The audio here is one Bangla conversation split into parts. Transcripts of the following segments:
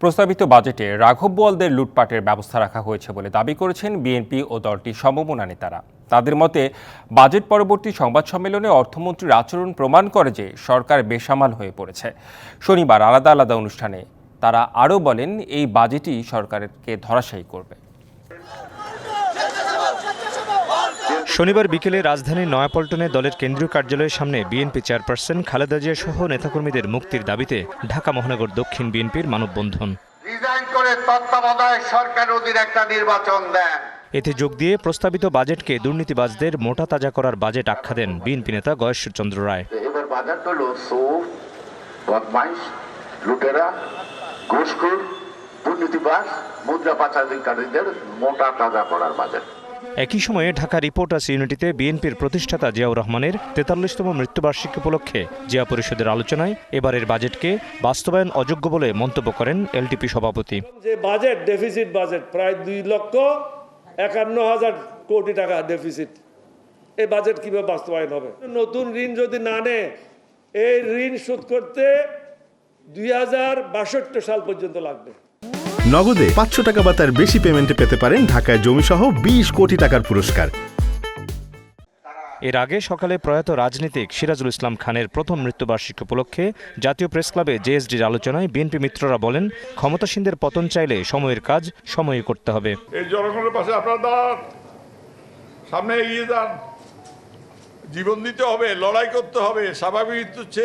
প্রস্তাবিত বাজেটে রাঘব বোয়ালদের লুটপাটের ব্যবস্থা রাখা হয়েছে বলে দাবি করেছেন বিএনপি ও দলটির সমমনা নেতারা। তাদের মতে বাজেট পরবর্তী সংবাদ সম্মেলনে অর্থমন্ত্রীর আচরণ প্রমাণ করে যে সরকার বেসামাল হয়ে পড়েছে। শনিবার আলাদা আলাদা অনুষ্ঠানে তারা আরও বলেন, এই বাজেটই সরকারকে ধরাশায়ী করবে। শনিবার বিকেলে রাজধানীর নয়াপল্টনে দলের কেন্দ্রীয় কার্যালয়ের সামনে বিএনপি চেয়ারপারসন খালেদা জিয়া সহ নেতাকর্মীদের মুক্তির দাবিতে ঢাকা মহানগর দক্ষিণ বিএনপির মানববন্ধন। এতে যোগ দিয়ে প্রস্তাবিত বাজেটকে দুর্নীতিবাজদের মোটা তাজা করার বাজেট আখ্যা দেন বিএনপি নেতা গয়েশ্বর চন্দ্র রায়। এবার বাজেট হলো চোর, বদমাইশ, লুটেরা, ঘুষখোর, দুর্নীতিবাজ, মুদ্রা পাচারকারীদের মোটা তাজা করার বাজেট। একই সময়ে ঢাকা রিপোর্টার্স ইউনিটিতে বিএনপির প্রতিষ্ঠাতা জিয়াউর রহমানের ৪৩তম মৃত্যুবার্ষিকী উপলক্ষে জিয়া পরিষদের আলোচনায় এবারের বাজেটকে বাস্তবায়ন অযোগ্য বলে মন্তব্য করেন এলটিপি সভাপতি। যে বাজেট ডেফিসিট বাজেট প্রায় ২,৫১,০০০ কোটি টাকা ডেফিসিট, এই বাজেট কিভাবে বাস্তবায়ন হবে? নতুন ঋণ যদি না নেয়, এই ঋণ শোধ করতে ২০৬২ সাল পর্যন্ত লাগবে। নগদে ৫০০ টাকা বা তার বেশি পেমেন্টে পেতে পারেন ঢাকায় জমিসহ ২০ কোটি টাকার পুরস্কার। এর আগে সকালে প্রয়াত রাজনীতিক সিরাজুল ইসলাম খানের প্রথম মৃত্যুবার্ষিকী উপলক্ষে জাতীয় প্রেসক্লাবে জেএসডির আলোচনায় বিএনপি মিত্ররা বলেন, ক্ষমতাসীনদের পতন চাইলে সময়ের কাজ সময়ে করতে হবে। এই জনগণের পাশে আপনারা সামনে এগিয়ে যান, জীবন দিতে হবে, লড়াই করতে হবে। স্বাভাবিক হচ্ছে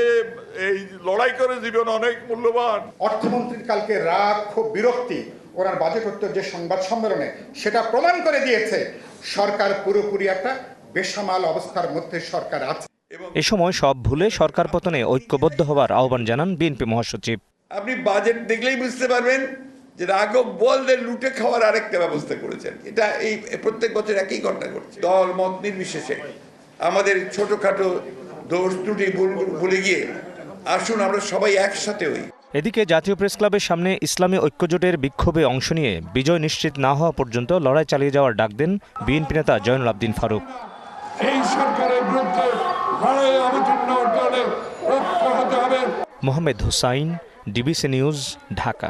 এই লড়াই করে জীবন অনেক মূল্যবান। অর্থমন্ত্রীর কালকে রাগ, খুব বিরক্তি ওনার বাজেট উত্তর যে সংবাদ সম্মেলনে সেটা প্রমাণ করে দিয়েছে সরকার পুরোপুরি একটা বেসামাল অবস্থার মধ্যে সরকার আছে। এ সময় সব ভুলে সরকার পতনে ঐক্যবদ্ধ হওয়ার আহ্বান জানান বিএনপি মহাসচিব। আপনি বাজেট দেখলেই বুঝতে পারবেন যে রাঘব বোয়ালদের লুটে খাওয়ার আরেকটা ব্যবস্থা করেছেন। এটা এই প্রত্যেক বছর একই ঘটনা ঘটছে। দল মত নির্বিশেষে আমাদের ছোটখাটো দোষ ত্রুটি ভুলে গিয়ে আসুন আমরা সবাই একসাথে হই। এদিকে জাতীয় প্রেসক্লাবের সামনে ইসলামী ঐক্যজোটের বিক্ষোভে অংশ নিয়ে বিজয় নিশ্চিত না হওয়া পর্যন্ত লড়াই চালিয়ে যাওয়ার ডাক দেন বিএনপি নেতা জয়নুল আবদিন ফারুক। এই সরকারের বিরুদ্ধে লড়াই অবতীর্ণ হতে হলে ঐক্য হতে হবে। Mohammad Hussain, DBC news, Dhaka.